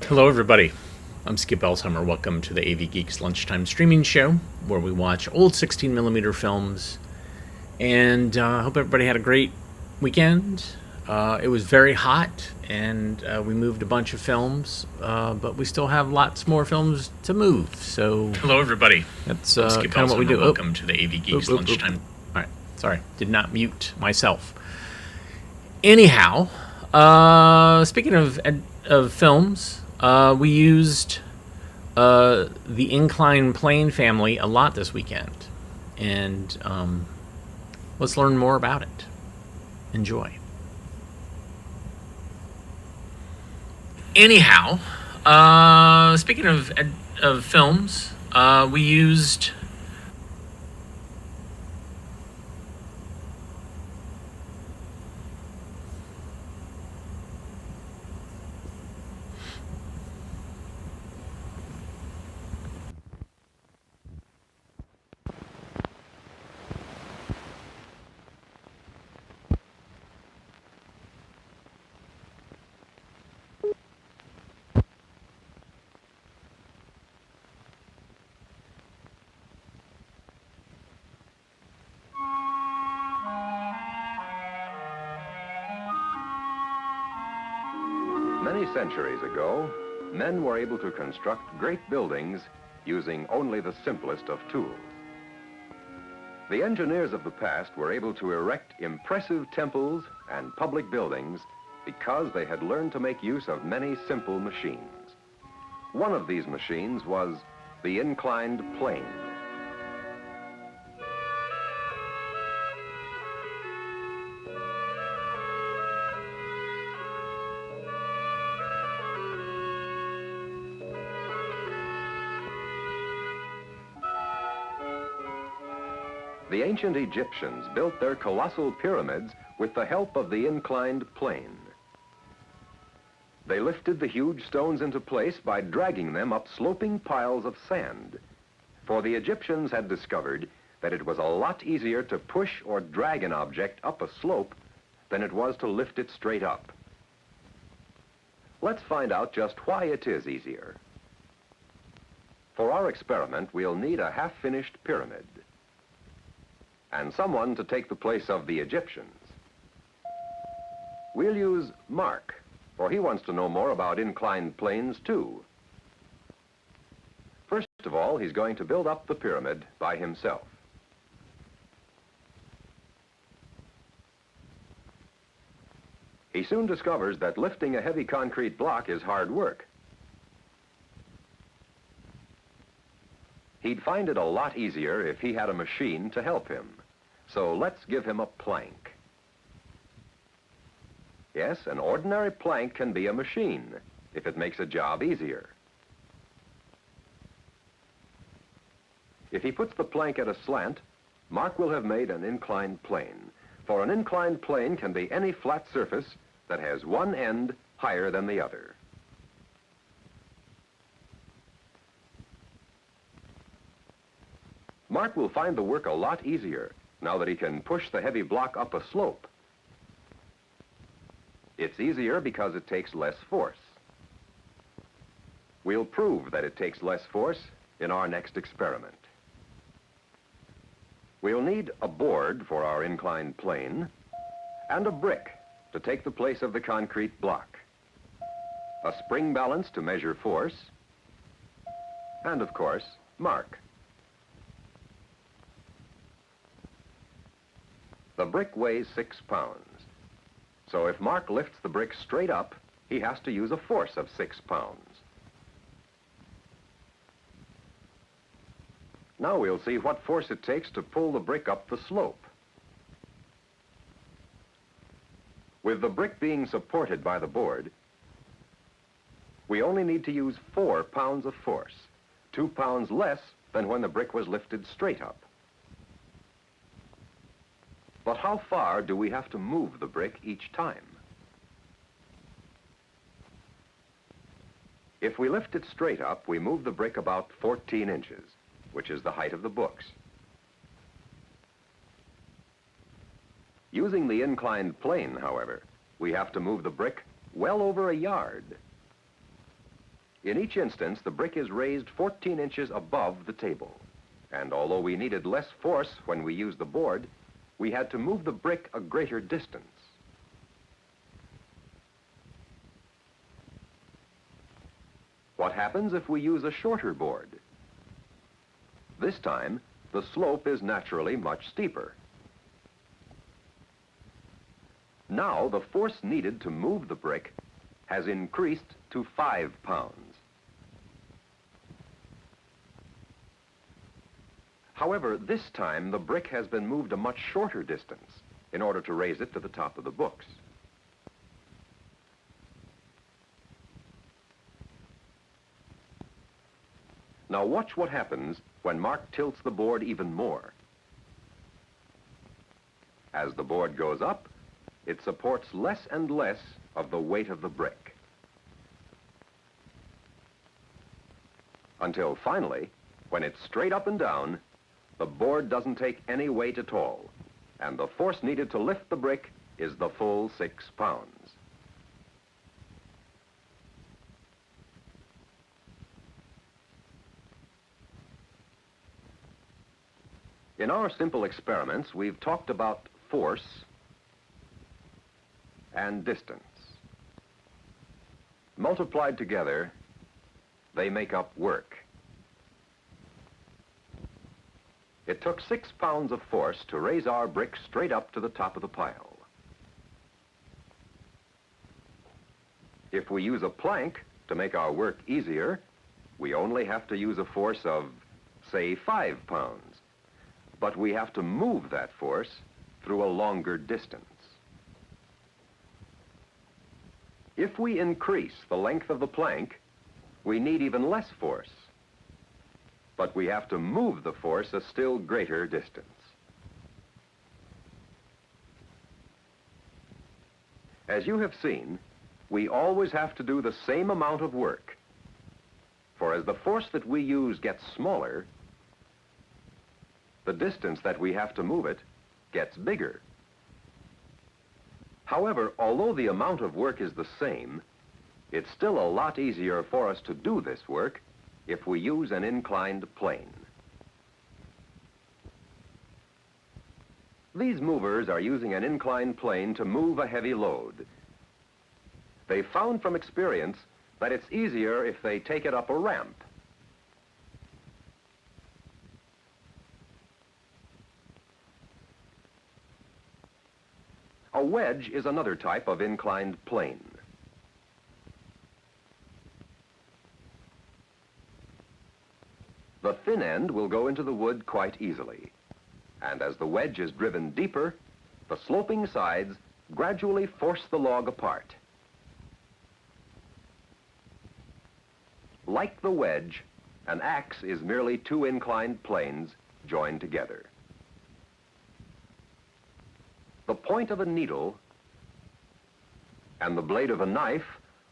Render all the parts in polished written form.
Hello, everybody. I'm Skip Elsheimer. Welcome to the AV Geeks lunchtime streaming show, where we watch old 16mm films. And I hope everybody had a great weekend. It was very hot, and we moved a bunch of films, but we still have lots more films to move. So Hello, everybody. that's Skip kind of what we do. Welcome to the AV Geeks lunchtime. All right, sorry, did not mute myself. Anyhow, speaking of films. We used the inclined plane family a lot this weekend, and let's learn more about it. Enjoy. Anyhow, speaking of films, we used Many centuries ago, men were able to construct great buildings using only the simplest of tools. The engineers of the past were able to erect impressive temples and public buildings because they had learned to make use of many simple machines. One of these machines was the inclined plane. The ancient Egyptians built their colossal pyramids with the help of the inclined plane. They lifted the huge stones into place by dragging them up sloping piles of sand, for the Egyptians had discovered that it was a lot easier to push or drag an object up a slope than it was to lift it straight up. Let's find out just why it is easier. For our experiment, we'll need a half-finished pyramid and someone to take the place of the Egyptians. We'll use Mark, for he wants to know more about inclined planes too. First of all, he's going to build up the pyramid by himself. He soon discovers that lifting a heavy concrete block is hard work. He'd find it a lot easier if he had a machine to help him. So let's give him a plank. Yes, an ordinary plank can be a machine if it makes a job easier. If he puts the plank at a slant, Mark will have made an inclined plane. For an inclined plane can be any flat surface that has one end higher than the other. Mark will find the work a lot easier now that he can push the heavy block up a slope. It's easier because it takes less force. We'll prove that it takes less force in our next experiment. We'll need a board for our inclined plane and a brick to take the place of the concrete block, a spring balance to measure force, and of course, Mark. The brick weighs 6 pounds. So if Mark lifts the brick straight up, he has to use a force of 6 pounds. Now we'll see what force it takes to pull the brick up the slope. With the brick being supported by the board, we only need to use 4 pounds of force, 2 pounds less than when the brick was lifted straight up. But how far do we have to move the brick each time? If we lift it straight up, we move the brick about 14 inches, which is the height of the books. Using the inclined plane, however, we have to move the brick well over a yard. In each instance, the brick is raised 14 inches above the table. And although we needed less force when we used the board, we had to move the brick a greater distance. What happens if we use a shorter board? This time, the slope is naturally much steeper. Now, the force needed to move the brick has increased to 5 pounds. However, this time the brick has been moved a much shorter distance in order to raise it to the top of the books. Now watch what happens when Mark tilts the board even more. As the board goes up, it supports less and less of the weight of the brick. Until finally, when it's straight up and down, the board doesn't take any weight at all, and the force needed to lift the brick is the full 6 pounds. In our simple experiments, we've talked about force and distance. Multiplied together, they make up work. It took 6 pounds of force to raise our brick straight up to the top of the pile. If we use a plank to make our work easier, we only have to use a force of, say, 5 pounds. But we have to move that force through a longer distance. If we increase the length of the plank, we need even less force. But we have to move the force a still greater distance. As you have seen, we always have to do the same amount of work. For as the force that we use gets smaller, the distance that we have to move it gets bigger. However, although the amount of work is the same, it's still a lot easier for us to do this work if we use an inclined plane. These movers are using an inclined plane to move a heavy load. They found from experience that it's easier if they take it up a ramp. A wedge is another type of inclined plane. The thin end will go into the wood quite easily, and as the wedge is driven deeper, the sloping sides gradually force the log apart. Like the wedge, an axe is merely 2 inclined planes joined together. The point of a needle and the blade of a knife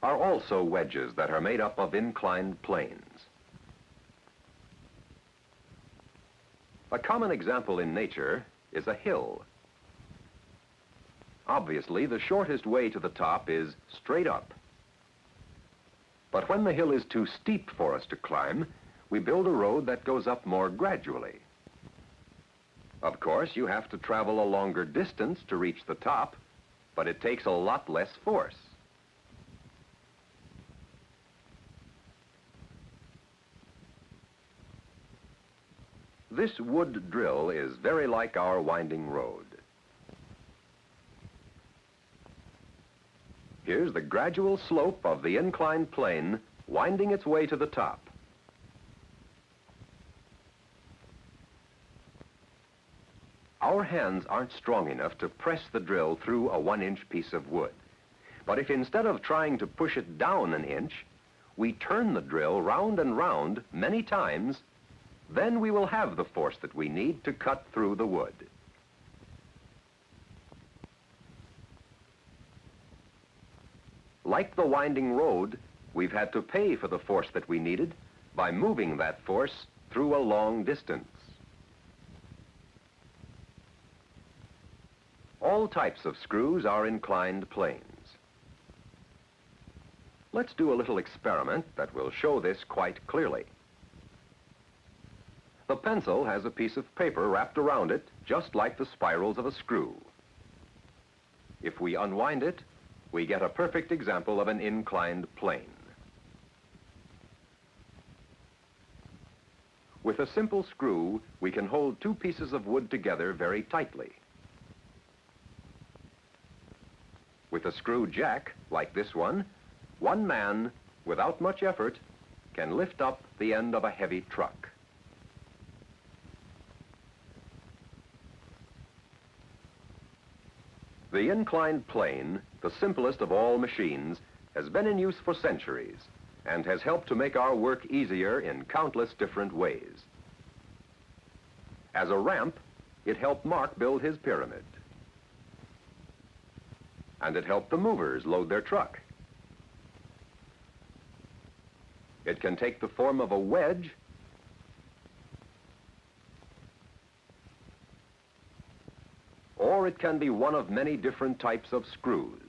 are also wedges that are made up of inclined planes. A common example in nature is a hill. Obviously, the shortest way to the top is straight up. But when the hill is too steep for us to climb, we build a road that goes up more gradually. Of course, you have to travel a longer distance to reach the top, but it takes a lot less force. This wood drill is very like our winding road. Here's the gradual slope of the inclined plane winding its way to the top. Our hands aren't strong enough to press the drill through a 1-inch piece of wood. But if instead of trying to push it down an inch, we turn the drill round and round many times, then we will have the force that we need to cut through the wood. Like the winding road, we've had to pay for the force that we needed by moving that force through a long distance. All types of screws are inclined planes. Let's do a little experiment that will show this quite clearly. The pencil has a piece of paper wrapped around it, just like the spirals of a screw. If we unwind it, we get a perfect example of an inclined plane. With a simple screw, we can hold two pieces of wood together very tightly. With a screw jack, like this one man, without much effort, can lift up the end of a heavy truck. The inclined plane, the simplest of all machines, has been in use for centuries and has helped to make our work easier in countless different ways. As a ramp, it helped Mark build his pyramid. And it helped the movers load their truck. It can take the form of a wedge or it can be one of many different types of screws.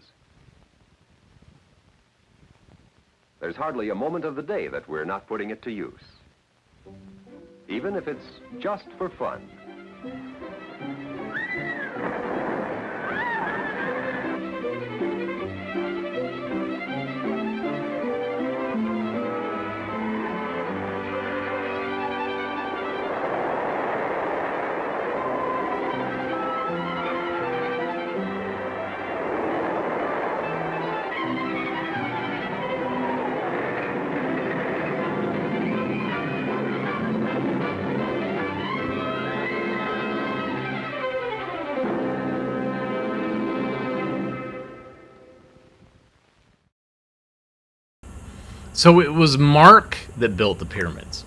There's hardly a moment of the day that we're not putting it to use, even if it's just for fun. So it was Mark that built the pyramids.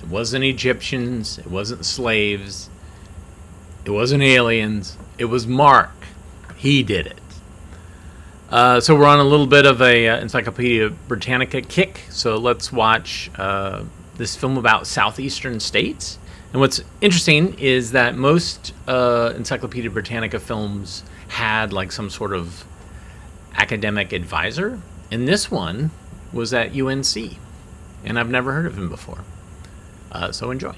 It wasn't Egyptians. It wasn't slaves. It wasn't aliens. It was Mark. He did it. So we're on a little bit of a Encyclopedia Britannica kick. So let's watch this film about Southeastern States. And what's interesting is that most Encyclopedia Britannica films had like some sort of academic advisor. And this one was at UNC, and I've never heard of him before. So enjoy.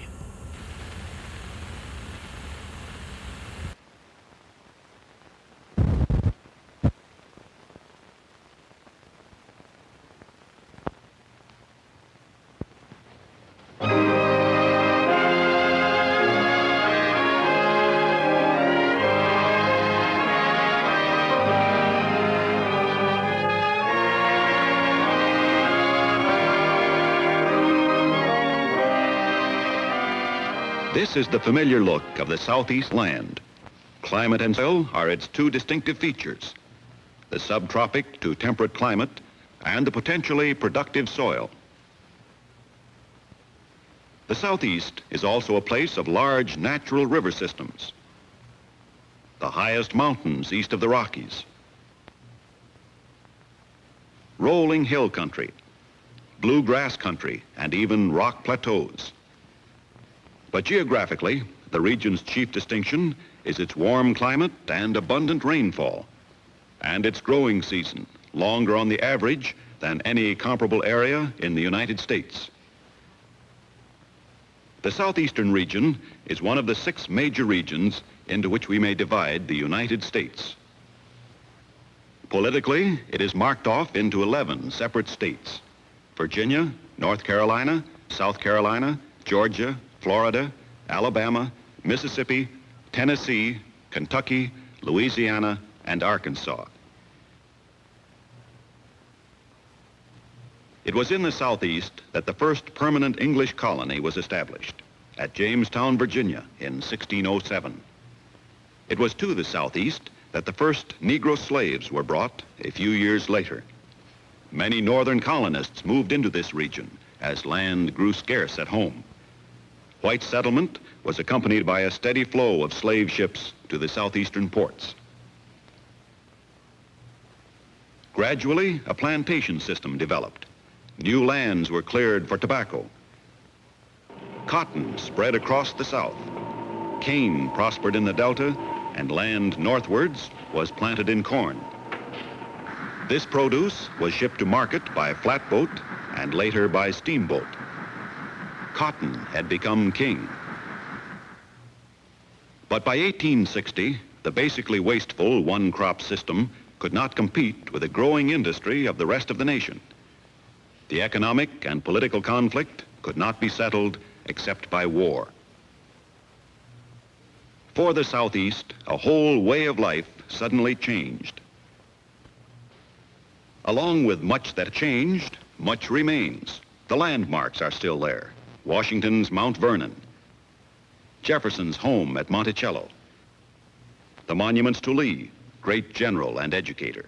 This is the familiar look of the Southeast land. Climate and soil are its two distinctive features, the subtropic to temperate climate and the potentially productive soil. The Southeast is also a place of large natural river systems, the highest mountains east of the Rockies, rolling hill country, bluegrass country, and even rock plateaus. But geographically, the region's chief distinction is its warm climate and abundant rainfall, and its growing season, longer on the average than any comparable area in the United States. The southeastern region is one of the 6 major regions into which we may divide the United States. Politically, it is marked off into 11 separate states: Virginia, North Carolina, South Carolina, Georgia, Florida, Alabama, Mississippi, Tennessee, Kentucky, Louisiana, and Arkansas. It was in the Southeast that the first permanent English colony was established, at Jamestown, Virginia, in 1607. It was to the Southeast that the first Negro slaves were brought a few years later. Many northern colonists moved into this region as land grew scarce at home. White settlement was accompanied by a steady flow of slave ships to the southeastern ports. Gradually, a plantation system developed. New lands were cleared for tobacco. Cotton spread across the south. Cane prospered in the delta, and land northwards was planted in corn. This produce was shipped to market by flatboat and later by steamboat. Cotton had become king. But by 1860, the basically wasteful one-crop system could not compete with the growing industry of the rest of the nation. The economic and political conflict could not be settled except by war. For the Southeast, a whole way of life suddenly changed. Along with much that changed, much remains. The landmarks are still there. Washington's Mount Vernon, Jefferson's home at Monticello, the monuments to Lee, great general and educator.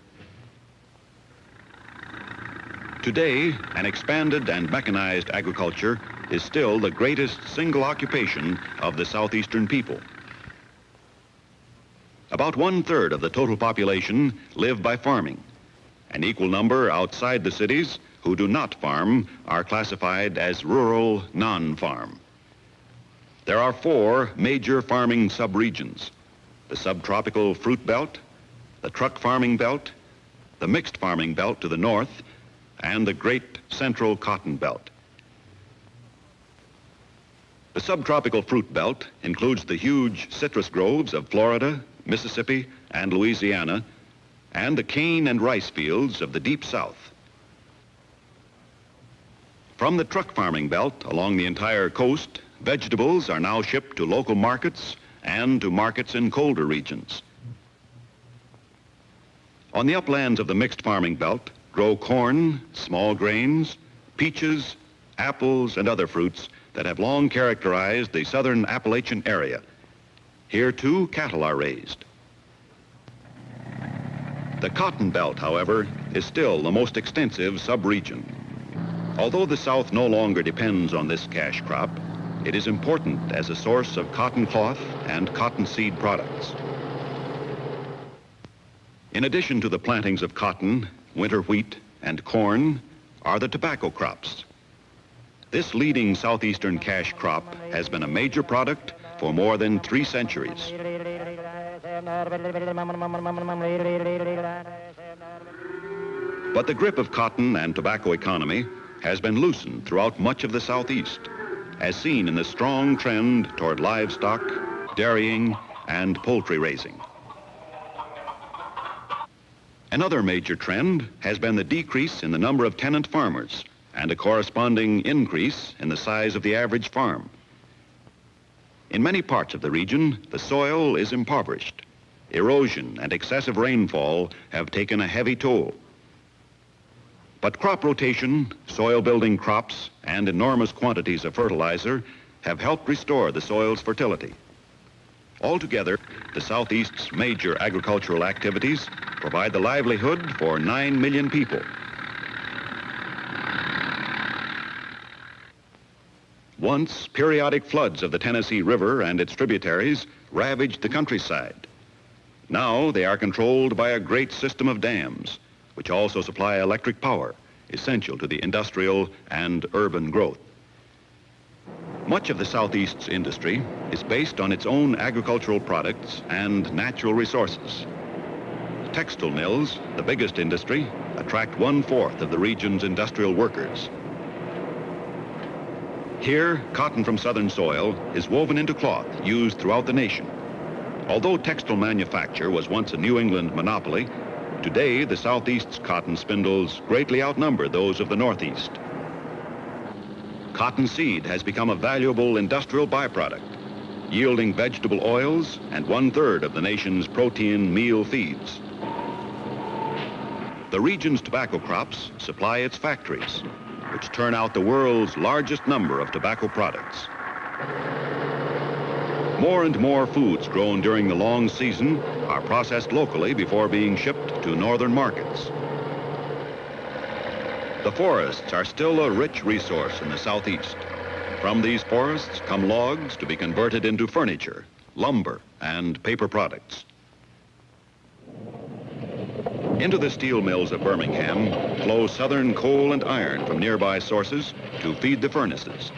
Today, an expanded and mechanized agriculture is still the greatest single occupation of the Southeastern people. About 1/3 of the total population live by farming. An equal number outside the cities who do not farm are classified as rural non-farm. There are 4 major farming subregions: the subtropical fruit belt, the truck farming belt, the mixed farming belt to the north, and the great central cotton belt. The subtropical fruit belt includes the huge citrus groves of Florida, Mississippi, and Louisiana, and the cane and rice fields of the deep south. From the truck farming belt along the entire coast, vegetables are now shipped to local markets and to markets in colder regions. On the uplands of the mixed farming belt grow corn, small grains, peaches, apples, and other fruits that have long characterized the southern Appalachian area. Here, too, cattle are raised. The cotton belt, however, is still the most extensive subregion. Although the South no longer depends on this cash crop, it is important as a source of cotton cloth and cottonseed products. In addition to the plantings of cotton, winter wheat, and corn are the tobacco crops. This leading southeastern cash crop has been a major product for more than 3 centuries. But the grip of cotton and tobacco economy has been loosened throughout much of the Southeast, as seen in the strong trend toward livestock, dairying, and poultry raising. Another major trend has been the decrease in the number of tenant farmers and a corresponding increase in the size of the average farm. In many parts of the region, the soil is impoverished. Erosion and excessive rainfall have taken a heavy toll. But crop rotation, soil-building crops, and enormous quantities of fertilizer have helped restore the soil's fertility. Altogether, the Southeast's major agricultural activities provide the livelihood for 9 million people. Once, periodic floods of the Tennessee River and its tributaries ravaged the countryside. Now they are controlled by a great system of dams, which also supply electric power, essential to the industrial and urban growth. Much of the Southeast's industry is based on its own agricultural products and natural resources. Textile mills, the biggest industry, attract 1/4 of the region's industrial workers. Here, cotton from southern soil is woven into cloth used throughout the nation. Although textile manufacture was once a New England monopoly, today the Southeast's cotton spindles greatly outnumber those of the Northeast. Cottonseed has become a valuable industrial byproduct, yielding vegetable oils and 1/3 of the nation's protein meal feeds. The region's tobacco crops supply its factories, which turn out the world's largest number of tobacco products. More and more foods grown during the long season are processed locally before being shipped to northern markets. The forests are still a rich resource in the Southeast. From these forests come logs to be converted into furniture, lumber, and paper products. Into the steel mills of Birmingham flow southern coal and iron from nearby sources to feed the furnaces.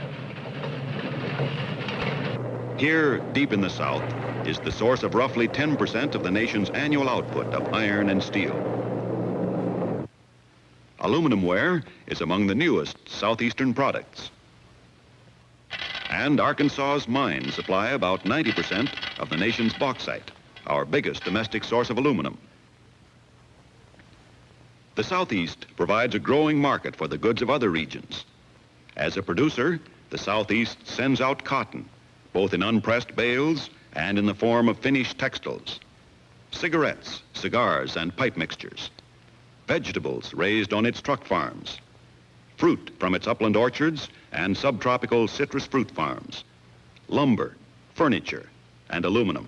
Here, deep in the South, is the source of roughly 10% of the nation's annual output of iron and steel. Aluminum ware is among the newest southeastern products. And Arkansas's mines supply about 90% of the nation's bauxite, our biggest domestic source of aluminum. The Southeast provides a growing market for the goods of other regions. As a producer, the Southeast sends out cotton, both in unpressed bales and in the form of finished textiles, cigarettes, cigars, and pipe mixtures, vegetables raised on its truck farms, fruit from its upland orchards and subtropical citrus fruit farms, lumber, furniture, and aluminum.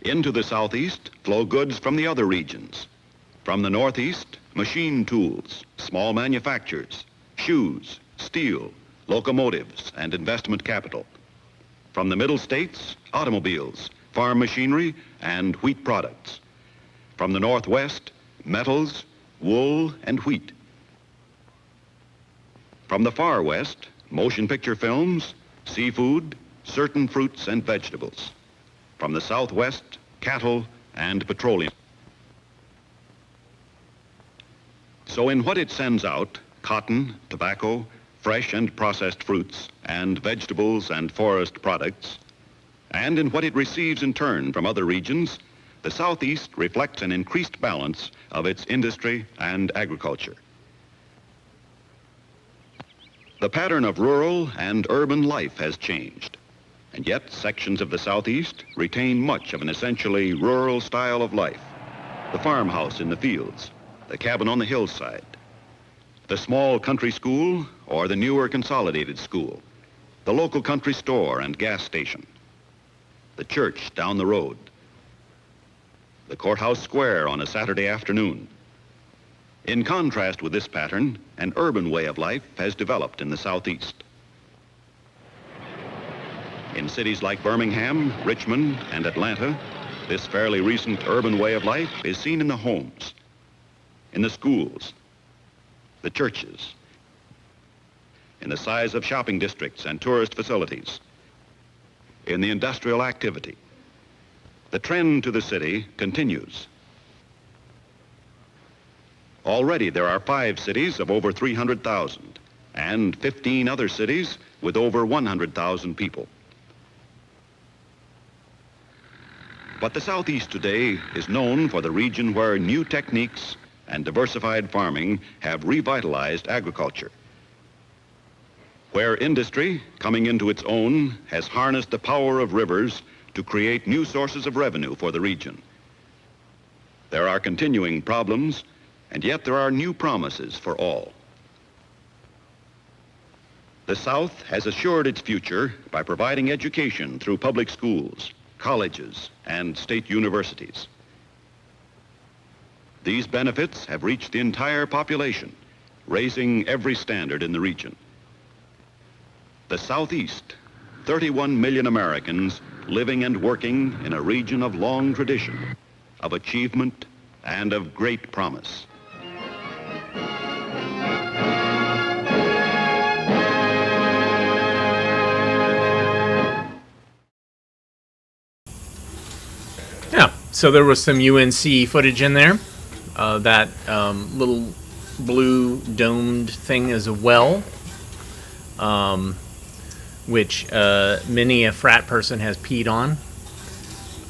Into the Southeast flow goods from the other regions. From the Northeast, machine tools, small manufactures, shoes, steel, locomotives, and investment capital. From the Middle States, automobiles, farm machinery, and wheat products. From the Northwest, metals, wool, and wheat. From the Far West, motion picture films, seafood, certain fruits and vegetables. From the Southwest, cattle and petroleum. So in what it sends out, cotton, tobacco, fresh and processed fruits, and vegetables and forest products, and in what it receives in turn from other regions, the Southeast reflects an increased balance of its industry and agriculture. The pattern of rural and urban life has changed, and yet sections of the Southeast retain much of an essentially rural style of life. The farmhouse in the fields, the cabin on the hillside, the small country school or the newer consolidated school, the local country store and gas station, the church down the road, the courthouse square on a Saturday afternoon. In contrast with this pattern, an urban way of life has developed in the Southeast. In cities like Birmingham, Richmond, and Atlanta, this fairly recent urban way of life is seen in the homes, in the schools, the churches, in the size of shopping districts and tourist facilities, in the industrial activity. The trend to the city continues. Already there are 5 cities of over 300,000 and 15 other cities with over 100,000 people. But the Southeast today is known for the region where new techniques and diversified farming have revitalized agriculture, where industry, coming into its own, has harnessed the power of rivers to create new sources of revenue for the region. There are continuing problems, and yet there are new promises for all. The South has assured its future by providing education through public schools, colleges, and state universities. These benefits have reached the entire population, raising every standard in the region. The Southeast, 31 million Americans living and working in a region of long tradition, of achievement, and of great promise. Yeah, so there was some UNC footage in there. That little blue domed thing is a well, which many a frat person has peed on.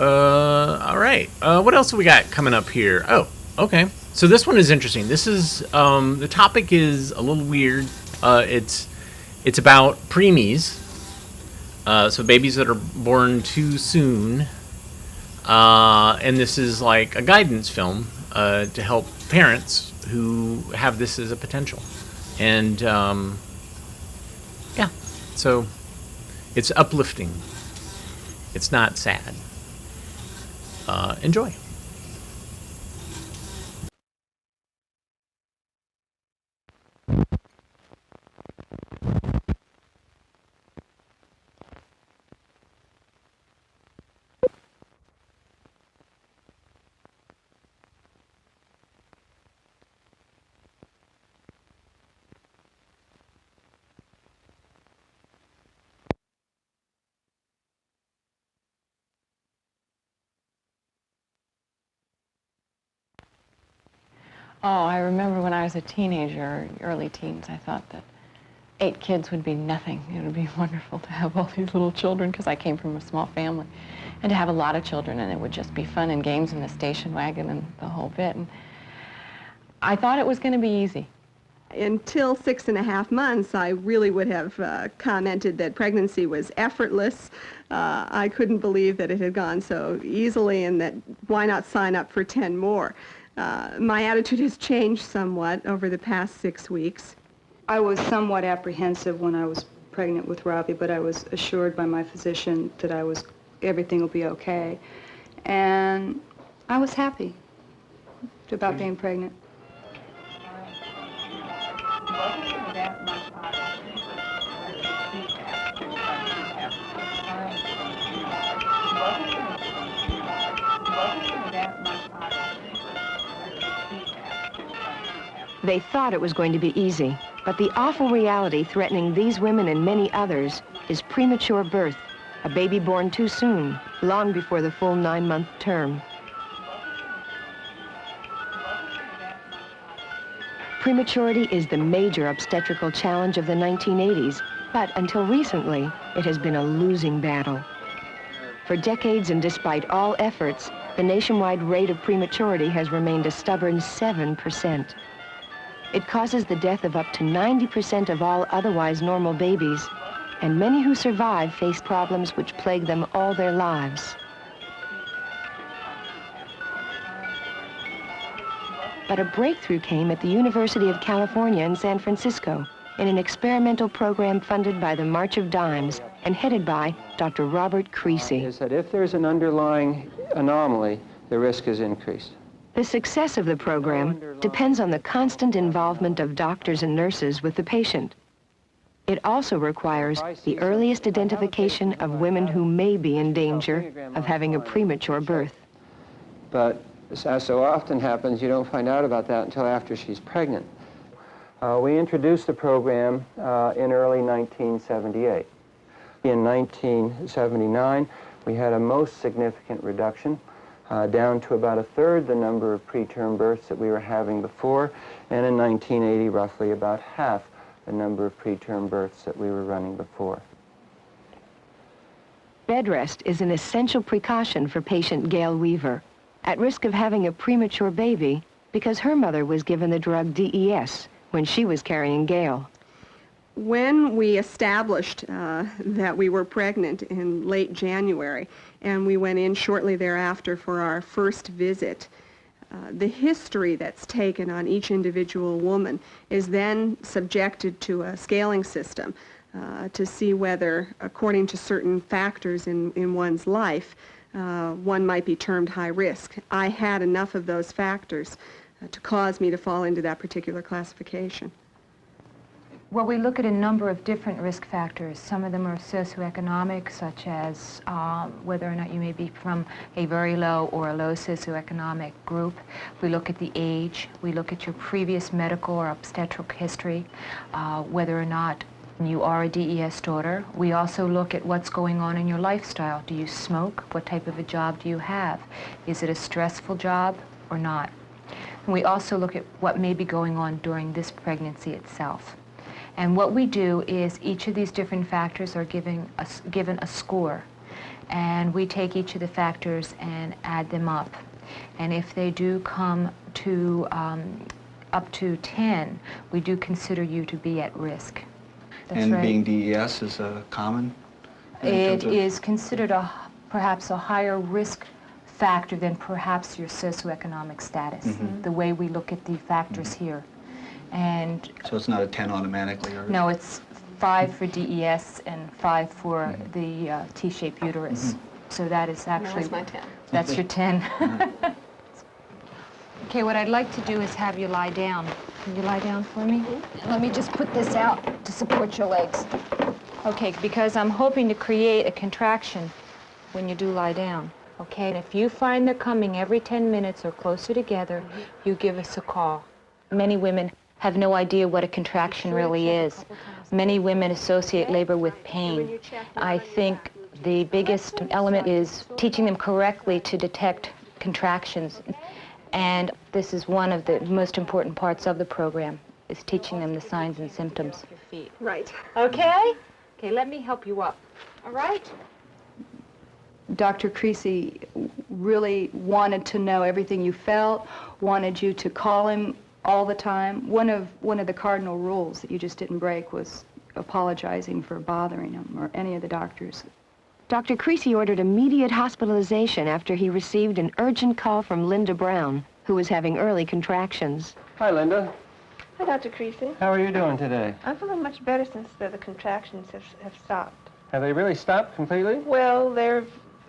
All right. What else have we got coming up here? Oh, okay. So this one is interesting. This is the topic is a little weird. It's about preemies, so babies that are born too soon. And this is like a guidance film to help parents who have this as a potential. And yeah, so it's uplifting. It's not sad. Enjoy. Oh, I remember when I was a teenager, early teens, I thought that 8 kids would be nothing. It would be wonderful to have all these little children, because I came from a small family, and to have a lot of children, and it would just be fun and games in the station wagon and the whole bit. And I thought it was going to be easy. Until 6.5 months, I really would have commented that pregnancy was effortless. I couldn't believe that it had gone so easily, and that why not sign up for 10 more. My attitude has changed somewhat over the past 6 weeks. I was somewhat apprehensive when I was pregnant with Robbie, but I was assured by my physician that everything will be okay. And I was happy about being pregnant. They thought it was going to be easy, but the awful reality threatening these women and many others is premature birth, a baby born too soon, long before the full 9-month term. Prematurity is the major obstetrical challenge of the 1980s, but until recently, it has been a losing battle. For decades, and despite all efforts, the nationwide rate of prematurity has remained a stubborn 7%. It causes the death of up to 90% of all otherwise normal babies, and many who survive face problems which plague them all their lives. But a breakthrough came at the University of California in San Francisco in an experimental program funded by the March of Dimes and headed by Dr. Robert Creasy. Is that if there's an underlying anomaly, the risk is increased. The success of the program depends on the constant involvement of doctors and nurses with the patient. It also requires the earliest identification of women who may be in danger of having a premature birth. But as so often happens, you don't find out about that until after she's pregnant. We introduced the program in early 1978. In 1979, we had a most significant reduction, down to about 1/3 the number of preterm births that we were having before, and in 1980, roughly about half the number of preterm births that we were running before. Bed rest is an essential precaution for patient Gail Weaver, at risk of having a premature baby because her mother was given the drug DES when she was carrying Gail. When we established that we were pregnant in late January, and we went in shortly thereafter for our first visit, the history that's taken on each individual woman is then subjected to a scaling system to see whether, according to certain factors in one's life, one might be termed high risk. I had enough of those factors to cause me to fall into that particular classification. Well, we look at a number of different risk factors. Some of them are socioeconomic, such as whether or not you may be from a very low or a low socioeconomic group. We look at the age. We look at your previous medical or obstetric history, whether or not you are a DES daughter. We also look at what's going on in your lifestyle. Do you smoke? What type of a job do you have? Is it a stressful job or not? And we also look at what may be going on during this pregnancy itself. And what we do is each of these different factors are given a score. And we take each of the factors and add them up. And if they do come to up to 10, we do consider you to be at risk. That's and right. Being DES is common? It is considered perhaps a higher risk factor than perhaps your socioeconomic status, the way we look at the factors here. And so it's not a 10 automatically? Or no, it's 5 for DES and 5 for the T-shaped uterus. So that is actually... That's my 10. That's your 10. Okay, what I'd like to do is have you lie down. Can you lie down for me? Let me just put this out to support your legs. Okay, because I'm hoping to create a contraction when you do lie down. Okay, and if you find they're coming every 10 minutes or closer together, you give us a call. Many women have no idea what a contraction really is. Many women associate labor with pain. I think the biggest element is teaching them correctly to detect contractions. And this is one of the most important parts of the program, is teaching them the signs and symptoms. Right. Okay? Okay, let me help you up. All right? Dr. Creasy really wanted to know everything you felt, wanted you to call him all the time. One of the cardinal rules that you just didn't break was apologizing for bothering him or any of the doctors. Dr. Creasy ordered immediate hospitalization after he received an urgent call from Linda Brown, who was having early contractions. Hi, Linda. Hi, Dr. Creasy. How are you doing today? I'm feeling much better since the contractions have stopped. Have they really stopped completely? Well, they're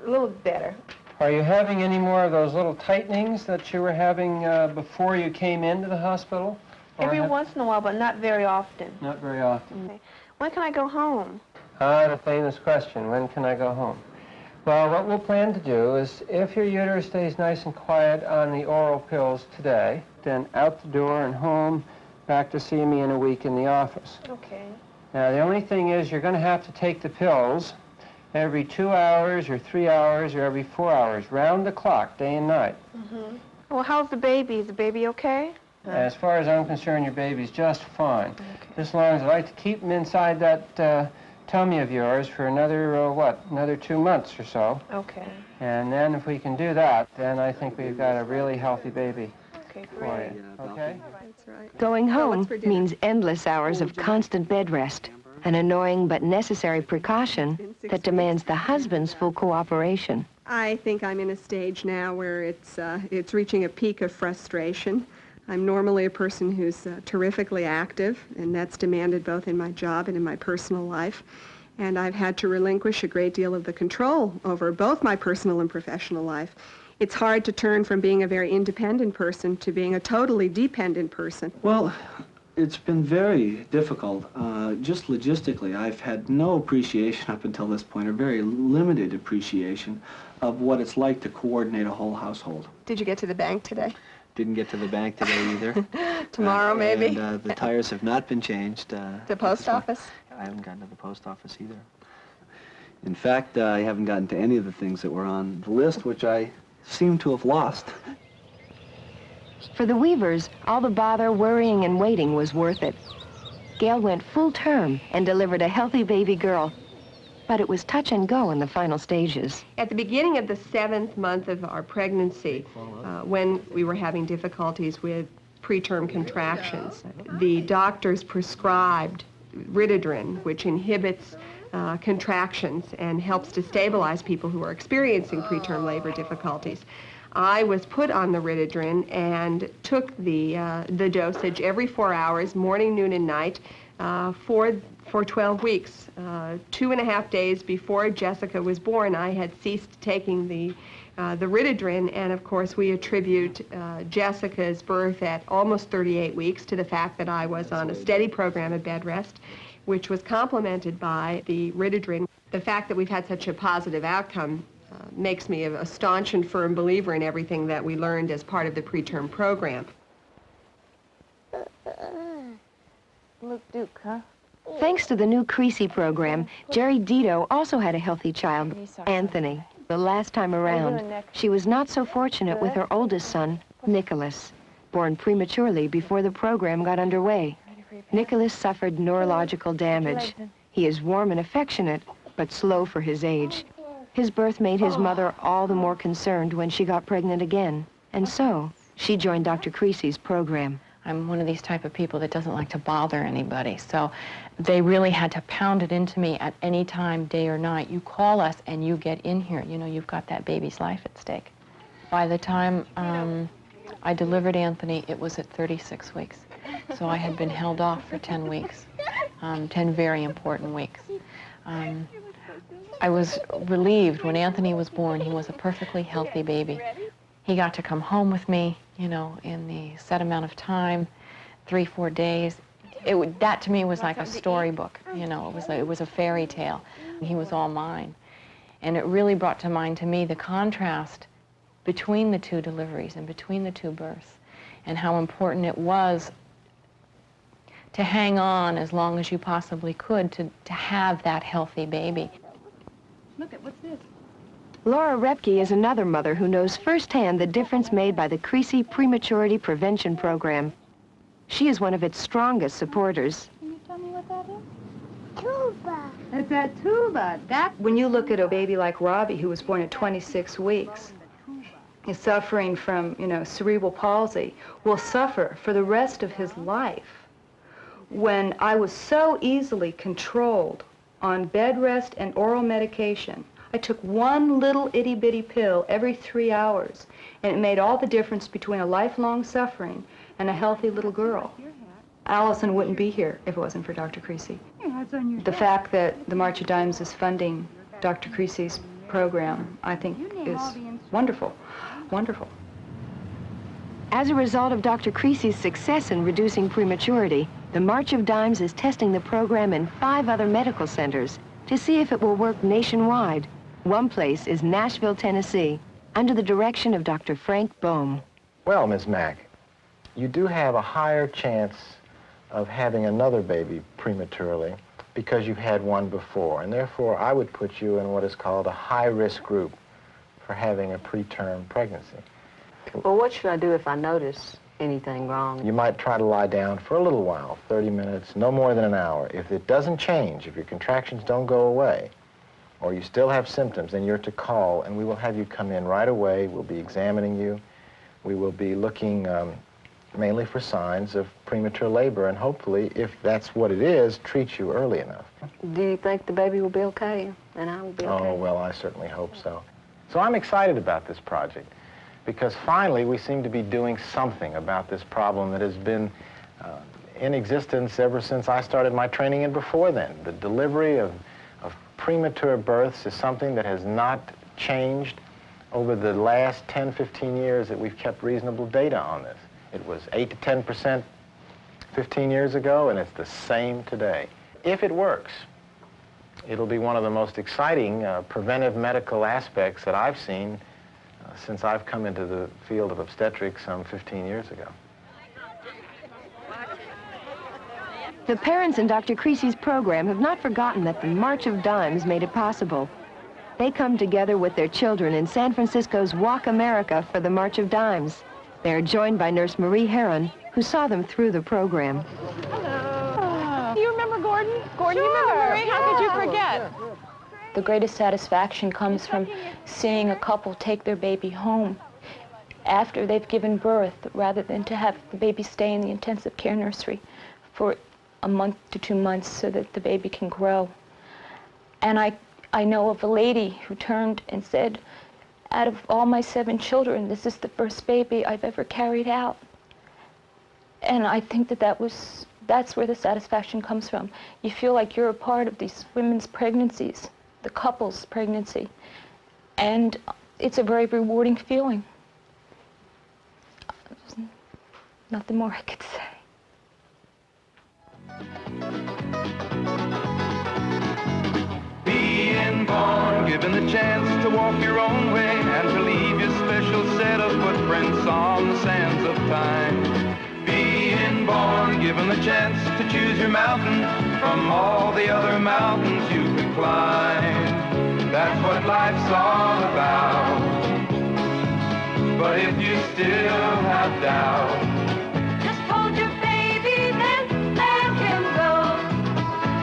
a little better. Are you having any more of those little tightenings that you were having before you came into the hospital? Every once in a while, but not very often. Not very often. Okay. When can I go home? The famous question, when can I go home? Well, what we'll plan to do is, if your uterus stays nice and quiet on the oral pills today, then out the door and home, back to see me in a week in the office. Okay. Now, the only thing is you're going to have to take the pills every 2 hours or 3 hours or every 4 hours, round the clock, day and night. Mm-hmm. Well, how's the baby? Is the baby okay? As far as I'm concerned, your baby's just fine. Okay. Just as long as I like to keep him inside that tummy of yours for another, another 2 months or so. Okay. And then if we can do that, then I think we've got a really healthy baby Okay, for great. you. Okay? That's right. Going So home what's for dinner? means endless hours of constant bed rest, an annoying but necessary precaution that demands the husband's full cooperation. I think I'm in a stage now where it's reaching a peak of frustration. I'm normally a person who's terrifically active, and that's demanded both in my job and in my personal life. And I've had to relinquish a great deal of the control over both my personal and professional life. It's hard to turn from being a very independent person to being a totally dependent person. Well, it's been very difficult. Just logistically, I've had no appreciation up until this point, or very limited appreciation of what it's like to coordinate a whole household. Did you get to the bank today? Didn't get to the bank today either. Tomorrow, maybe? And the tires have not been changed. The post office? I haven't gotten to the post office either. In fact, I haven't gotten to any of the things that were on the list, which I seem to have lost. For the Weavers, all the bother, worrying, and waiting was worth it. Gail went full term and delivered a healthy baby girl, but it was touch and go in the final stages. At the beginning of the 7th month of our pregnancy, when we were having difficulties with preterm contractions, the doctors prescribed Ritodrin, which inhibits contractions and helps to stabilize people who are experiencing preterm labor difficulties. I was put on the Ritodrin and took the dosage every 4 hours, morning, noon, and night, for 12 weeks. 2.5 days before Jessica was born, I had ceased taking the Ritodrin, and of course we attribute Jessica's birth at almost 38 weeks to the fact that I was on a steady program of bed rest, which was complemented by the Ritodrin. The fact that we've had such a positive outcome makes me a staunch and firm believer in everything that we learned as part of the preterm program. Luke Duke, huh? Thanks to the new Creasy program, Jerry Dito also had a healthy child, Anthony. The last time around, she was not so fortunate with her oldest son, Nicholas, born prematurely before the program got underway. Nicholas suffered neurological damage. He is warm and affectionate, but slow for his age. His birth made his mother all the more concerned when she got pregnant again, and so she joined Dr. Creasy's program. I'm one of these type of people that doesn't like to bother anybody, so they really had to pound it into me at any time, day or night. You call us and you get in here. You know, you've got that baby's life at stake. By the time I delivered Anthony, it was at 36 weeks. So I had been held off for 10 weeks, 10 very important weeks. I was relieved when Anthony was born. He was a perfectly healthy baby. He got to come home with me, you know, in the set amount of time, 3-4 days. That to me was like a storybook, you know. It was a fairy tale. He was all mine. And it really brought to mind to me the contrast between the two deliveries and between the two births, and how important it was to hang on as long as you possibly could to have that healthy baby. Look at, what's this? Laura Repke is another mother who knows firsthand the difference made by the Creasy Prematurity Prevention Program. She is one of its strongest supporters. Can you tell me what that is? Tuba. It's that tuba. When you look at a baby like Robbie, who was born at 26 weeks, is suffering from, cerebral palsy, will suffer for the rest of his life. When I was so easily controlled on bed rest and oral medication, I took one little itty-bitty pill every 3 hours, and it made all the difference between a lifelong suffering and a healthy little girl. Allison wouldn't be here if it wasn't for Dr. Creasy. The fact that the March of Dimes is funding Dr. Creasy's program, I think, is wonderful, wonderful. As a result of Dr. Creasy's success in reducing prematurity, the March of Dimes is testing the program in 5 other medical centers to see if it will work nationwide. One place is Nashville, Tennessee, under the direction of Dr. Frank Bohm. Well, Ms. Mack, you do have a higher chance of having another baby prematurely because you've had one before, and therefore I would put you in what is called a high-risk group for having a preterm pregnancy. Well, what should I do if I notice anything wrong? You might try to lie down for a little while, 30 minutes, no more than an hour. If it doesn't change, if your contractions don't go away, or you still have symptoms, then you're to call, and we will have you come in right away. We'll be examining you. We will be looking mainly for signs of premature labor, and hopefully, if that's what it is, treat you early enough. Do you think the baby will be okay, and I will be okay? Oh, well, I certainly hope so. So I'm excited about this project, because finally we seem to be doing something about this problem that has been in existence ever since I started my training and before then. The delivery of premature births is something that has not changed over the last 10, 15 years that we've kept reasonable data on this. It was 8 to 10% 15 years ago, and it's the same today. If it works, it'll be one of the most exciting preventive medical aspects that I've seen since I've come into the field of obstetrics some 15 years ago. The parents in Dr. Creasy's program have not forgotten that the March of Dimes made it possible. They come together with their children in San Francisco's Walk America for the March of Dimes. They are joined by Nurse Marie Heron, who saw them through the program. Hello. Do you remember Gordon? Gordon, you remember Marie? How could you forget? The greatest satisfaction comes from seeing a couple take their baby home after they've given birth, rather than to have the baby stay in the intensive care nursery for a month to 2 months so that the baby can grow. And I know of a lady who turned and said, out of all my 7 children, this is the first baby I've ever carried out. And I think that's where the satisfaction comes from. You feel like you're a part of these women's pregnancies, the couple's pregnancy. And it's a very rewarding feeling. Nothing more I could say. Being born, given the chance to walk your own way and to leave your special set of footprints on the sands of time. Being born, given the chance to choose your mountain from all the other mountains you could climb. That's what life's all about. But if you still have doubt, just hold your baby, then let him go.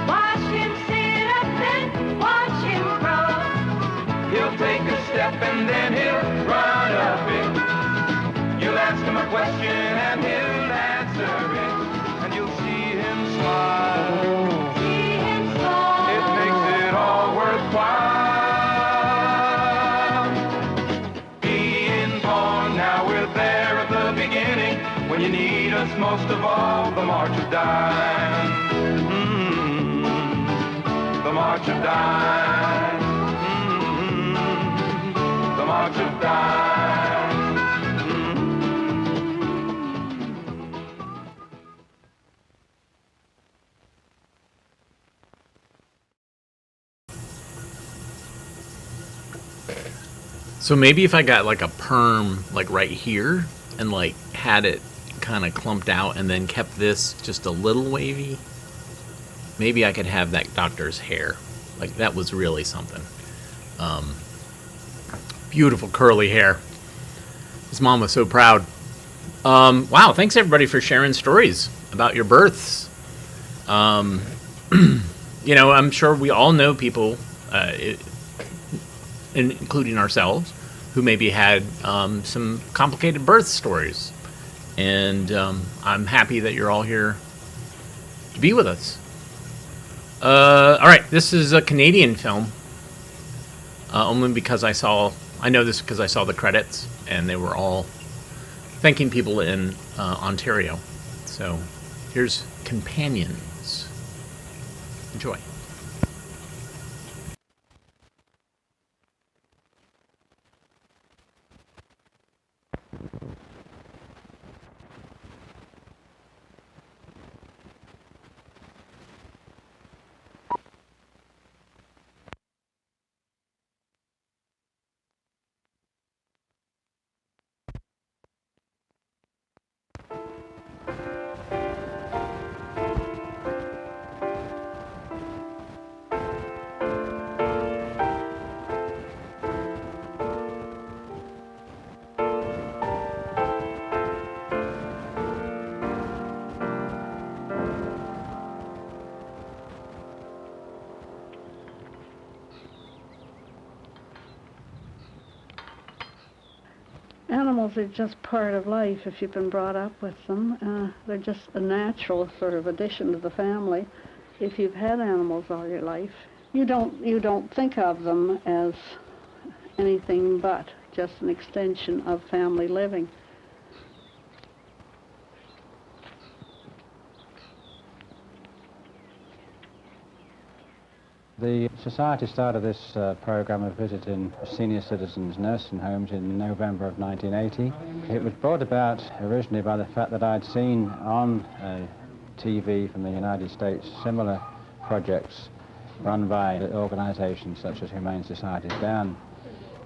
Watch him sit up and watch him grow. He'll take a step and then he'll run up it. You'll ask him a question and he'll answer it. And you'll see him smile. See him smile. It makes it all worthwhile. Being born, now we're there at the beginning. When you need us most of all, the March of Dimes. The March of Dimes. The March of Dimes. So maybe if I got like a perm like right here and like had it kind of clumped out and then kept this just a little wavy, maybe I could have that doctor's hair. Like that was really something. Beautiful curly hair. His mom was so proud. Wow, thanks everybody for sharing stories about your births. You know, I'm sure we all know people, including ourselves, who maybe had some complicated birth stories. And I'm happy that you're all here to be with us. All right, this is a Canadian film. Only because I know this because I saw the credits, and they were all thanking people in Ontario. So here's Companions. Enjoy. Animals are just part of life if you've been brought up with them. They're just a natural sort of addition to the family. If you've had animals all your life, you don't think of them as anything but just an extension of family living. The Society started this program of visiting senior citizens' nursing homes in November of 1980. It was brought about originally by the fact that I'd seen on TV from the United States similar projects run by organizations such as Humane Societies down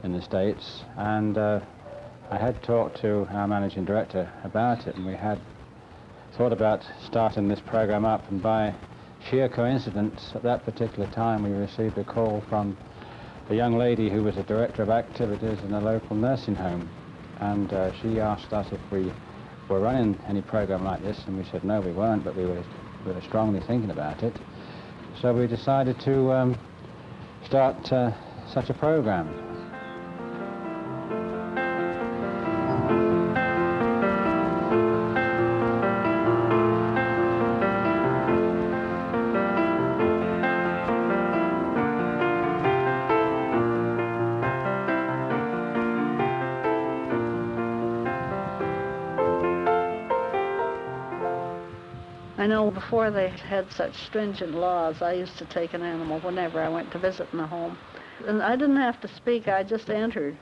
in the States, and I had talked to our managing director about it, and we had thought about starting this program up, and by sheer coincidence, at that particular time, we received a call from a young lady who was a director of activities in a local nursing home. And she asked us if we were running any program like this, and we said no, we weren't, but we were strongly thinking about it. So we decided to start such a program. I know before they had such stringent laws, I used to take an animal whenever I went to visit in the home. And I didn't have to speak, I just entered.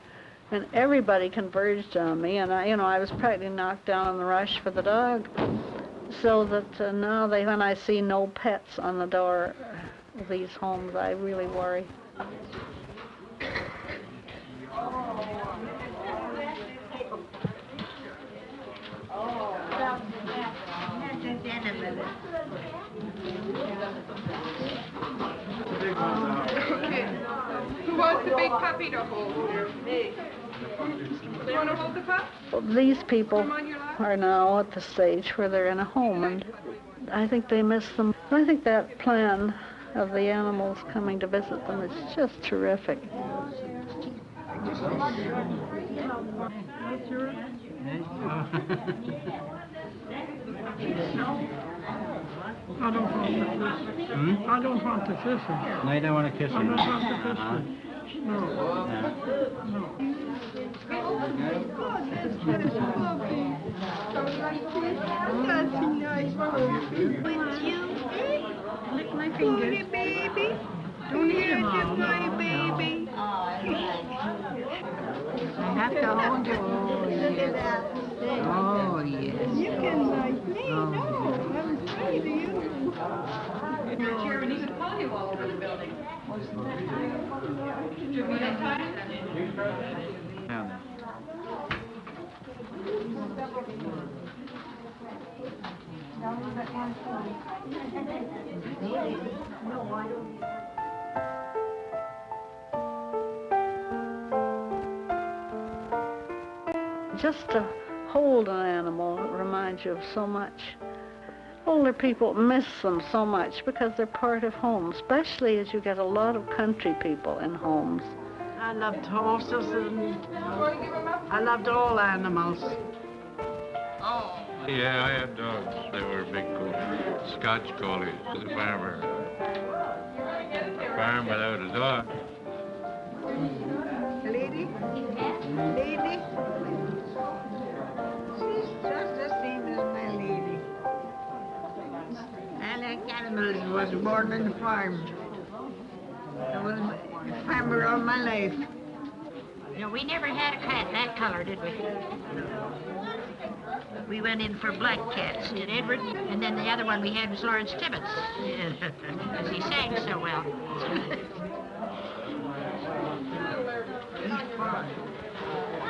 And everybody converged on me, and I was practically knocked down on the rush for the dog. So that now when I see no pets on the door of these homes, I really worry. Okay. Who wants the big puppy to hold? Me. You want to hold the pup? Well, these people are now at the stage where they're in a home, and I think they miss them. I think that plan of the animals coming to visit them is just terrific. I don't want to kiss him. Hmm? I don't want to kiss him. No, you don't want to kiss I him? don't want to kiss him. No. That's nice. With you? Lick my fingers. Baby. Don't eat him all. My baby. I have to hold you. Oh, yes. You can like me. No, I'm afraid of you. Chairman, you could polio all over the building. Did you meet that time? just to hold an animal reminds you of so much. Older people miss them so much because they're part of home, especially as you get a lot of country people in homes. I loved horses and I loved all animals. Oh. Yeah, I had dogs. They were big Scotch collies to the farmer. A farm without a dog. Lady? Lady? She's just the same as my lady. I like animals. Was born on the farm. I was a farmer all my life. No, we never had a cat that color, did we? We went in for black cats, did Edward? And then the other one we had was Lawrence Tibbetts, because he sang so well.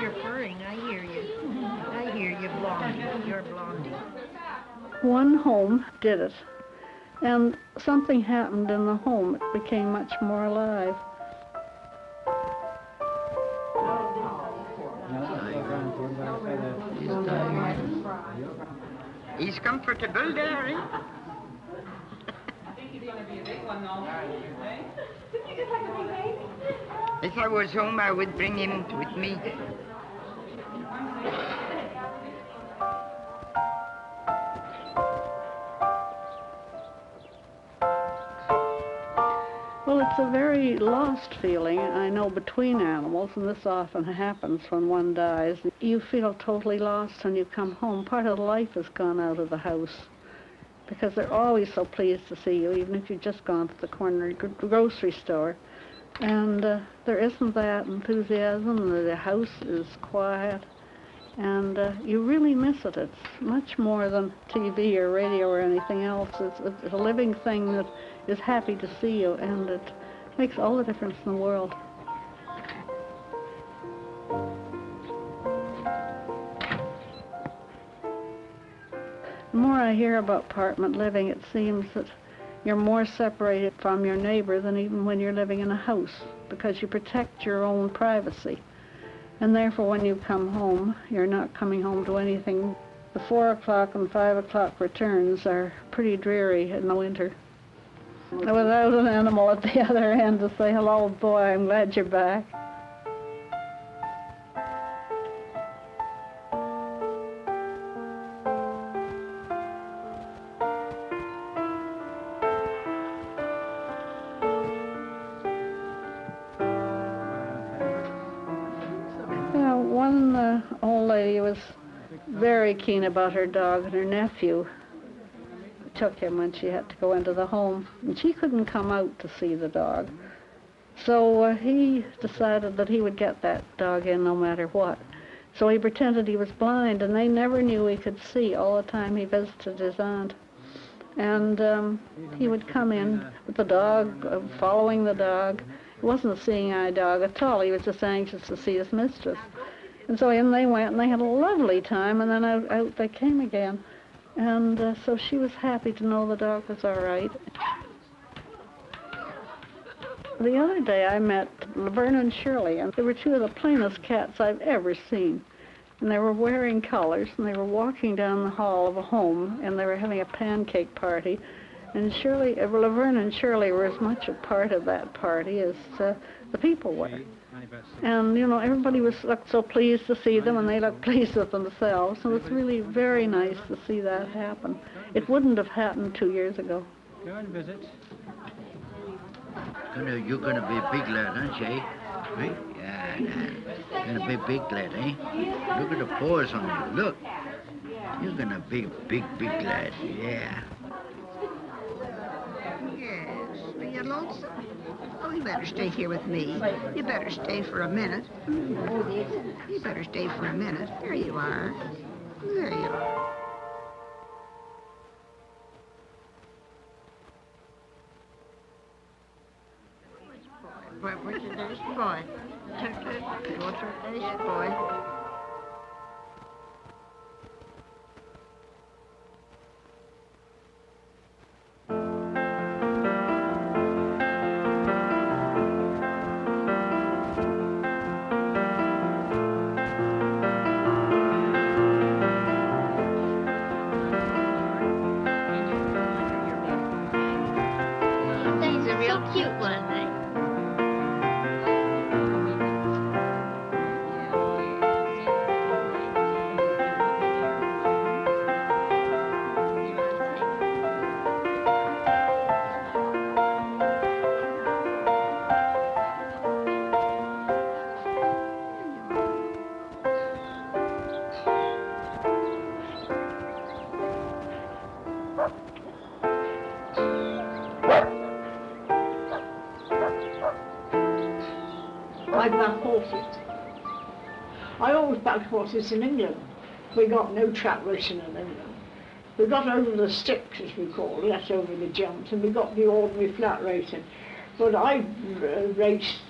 You're purring, I hear you. I hear you, Blondie. You're Blondie. One home did it, and something happened in the home. It became much more alive. He's comfortable there, eh? If I was home, I would bring him with me. Well, it's a very lost feeling, I know, between animals, and this often happens when one dies. You feel totally lost when you come home. Part of life has gone out of the house because they're always so pleased to see you, even if you've just gone to the corner grocery store. And there isn't that enthusiasm. The house is quiet, and you really miss it. It's much more than TV or radio or anything else. It's a living thing that is happy to see you, and it makes all the difference in the world. The more I hear about apartment living, it seems that you're more separated from your neighbor than even when you're living in a house, because you protect your own privacy. And therefore, when you come home, you're not coming home to anything. The 4 o'clock and 5 o'clock returns are pretty dreary in the winter. Without an animal at the other end to say, hello, boy, I'm glad you're back. One old lady was very keen about her dog, and her nephew took him when she had to go into the home, and she couldn't come out to see the dog. So he decided that he would get that dog in no matter what. So he pretended he was blind, and they never knew he could see all the time he visited his aunt. And he would come in with the dog, following the dog. He wasn't a seeing-eye dog at all. He was just anxious to see his mistress. And so in they went, and they had a lovely time, and then out they came again. And so she was happy to know the dog was all right. The other day I met Laverne and Shirley, and they were two of the plainest cats I've ever seen. And they were wearing collars, and they were walking down the hall of a home, and they were having a pancake party. And Laverne and Shirley were as much a part of that party as the people were. And, you know, everybody looked so pleased to see them, and they looked pleased with themselves. So it's really very nice to see that happen. It wouldn't have happened 2 years ago. Go and visit. You're gonna be a big lad, aren't you, eh? Right? Yeah, gonna be a big lad, eh? Look at the paws on you, look. You're gonna be a big lad, yeah. Yes. Are you lonesome? Oh, you better stay here with me. You better stay for a minute. You better stay for a minute. There you are. There you are. Where's your nice boy? What's your nice boy? cute, wasn't they? I back horses. I always backed horses in England. We got no track racing in England. We got over the sticks, as we call it, that's over the jumps, and we got the ordinary flat racing. But I raced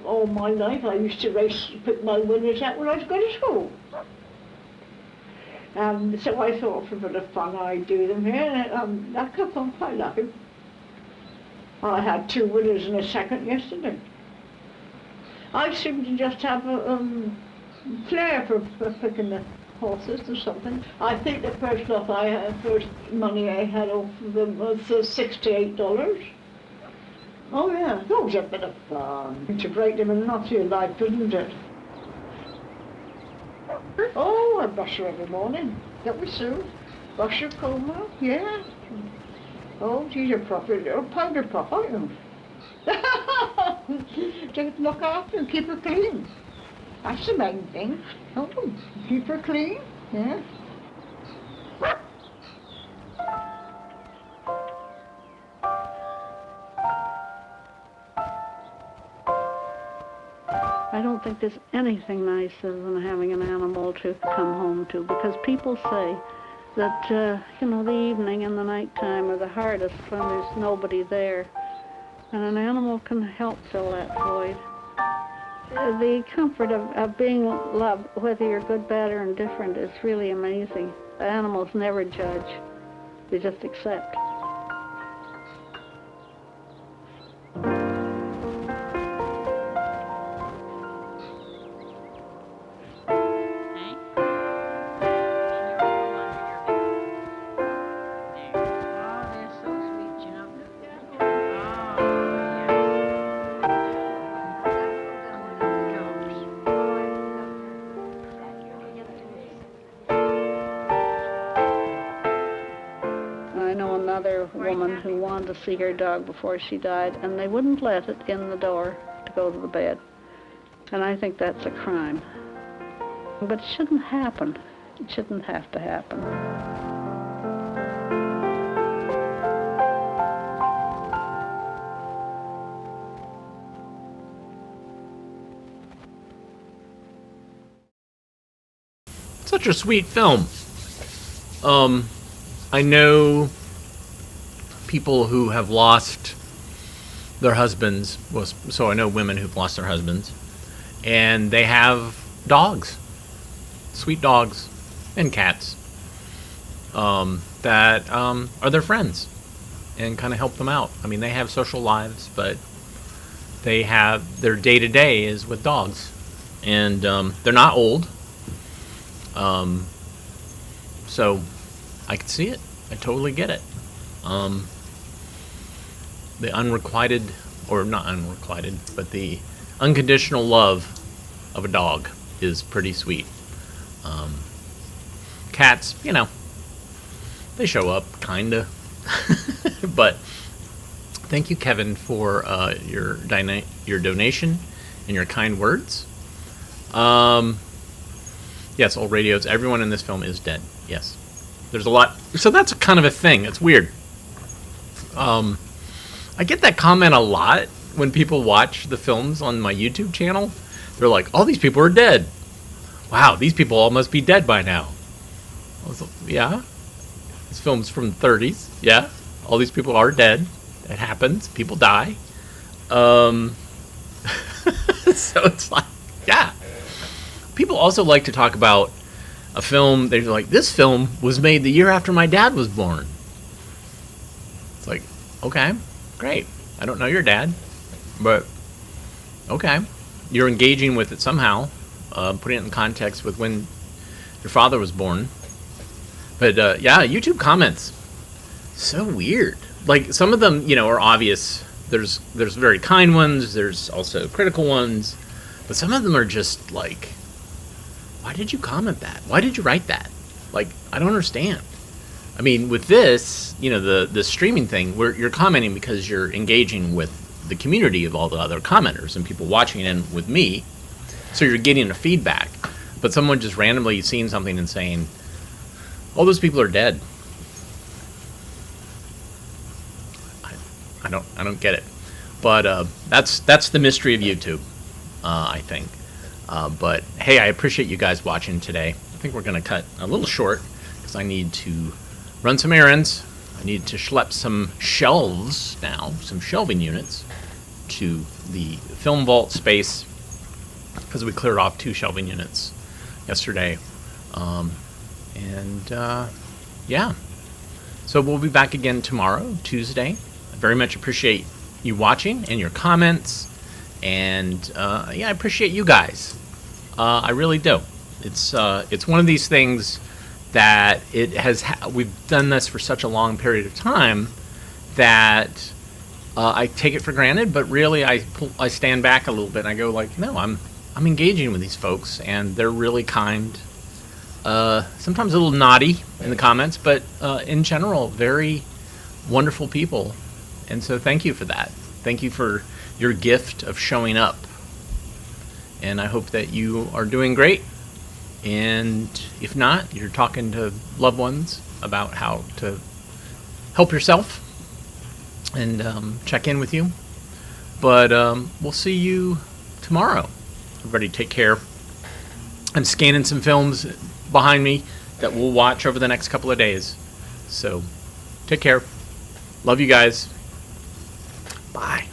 all my life. I used to race, pick my winners out when I was going to school. And so I thought for a bit of fun I'd do them here, and I kept on quite lucky. I had 2 winners and a second yesterday. I seem to just have a flair for picking the horses or something. I think the first lot I had, first money I had off of them was $68. Oh yeah, that was a bit of fun. To break them in knots your life, isn't it? Oh, I brush her every morning. Don't we, Sue? Brush her, comb her, yeah. Oh, she's a proper little powder puff, aren't you? Just look after and keep her clean. That's the main thing. Oh, keep her clean, yeah. I don't think there's anything nicer than having an animal to come home to, because people say that, you know, the evening and the nighttime are the hardest when there's nobody there. And an animal can help fill that void. The comfort of being loved, whether you're good, bad, or indifferent, is really amazing. Animals never judge. They just accept. Woman who wanted to see her dog before she died, and they wouldn't let it in the door to go to the bed. And I think that's a crime. But it shouldn't happen. It shouldn't have to happen. Such a sweet film. I know people who have lost their husbands, well, so I know women who've lost their husbands, and they have dogs, sweet dogs, and cats, that are their friends and kind of help them out. I mean, they have social lives, but they have their day-to-day is with dogs, and they're not old, so I can see it. I totally get it. The unrequited, or not unrequited, but the unconditional love of a dog is pretty sweet. Cats, you know, they show up, kinda. But thank you, Kevin, for your donation and your kind words. Yes, old radios. Everyone in this film is dead. Yes. There's a lot. So that's kind of a thing. It's weird. I get that comment a lot when people watch the films on my YouTube channel. They're like, all these people are dead. Wow, these people all must be dead by now. I was like, yeah. This film's from the 30s. Yeah. All these people are dead. It happens. People die. So it's like, yeah. People also like to talk about a film. They're like, this film was made the year after my dad was born. It's like, okay, great. I don't know your dad, but okay. You're engaging with it somehow, putting it in context with when your father was born. But yeah, YouTube comments, so weird. Like, some of them, you know, are obvious. There's very kind ones. There's also critical ones, but some of them are just like, why did you comment that? Why did you write that? Like, I don't understand. I mean, with this, you know, the streaming thing, where you're commenting because you're engaging with the community of all the other commenters and people watching in with me, so you're getting a feedback. But someone just randomly seeing something and saying, all those people are dead. I don't get it. But that's the mystery of YouTube, I think. But hey, I appreciate you guys watching today. I think we're going to cut a little short because I need to run some errands. I need to schlep some shelves now, some shelving units, to the film vault space because we cleared off 2 shelving units yesterday. Yeah. So we'll be back again tomorrow, Tuesday. I very much appreciate you watching and your comments. And yeah, I appreciate you guys. I really do. It's one of these things that we've done this for such a long period of time that I take it for granted. But really, I stand back a little bit and I go like, no, I'm engaging with these folks, and they're really kind. Sometimes a little naughty in the comments, but in general, very wonderful people. And so thank you for that. Thank you for your gift of showing up. And I hope that you are doing great. And if not, you're talking to loved ones about how to help yourself and check in with you. But we'll see you tomorrow. Everybody take care. I'm scanning some films behind me that we'll watch over the next couple of days. So take care. Love you guys. Bye.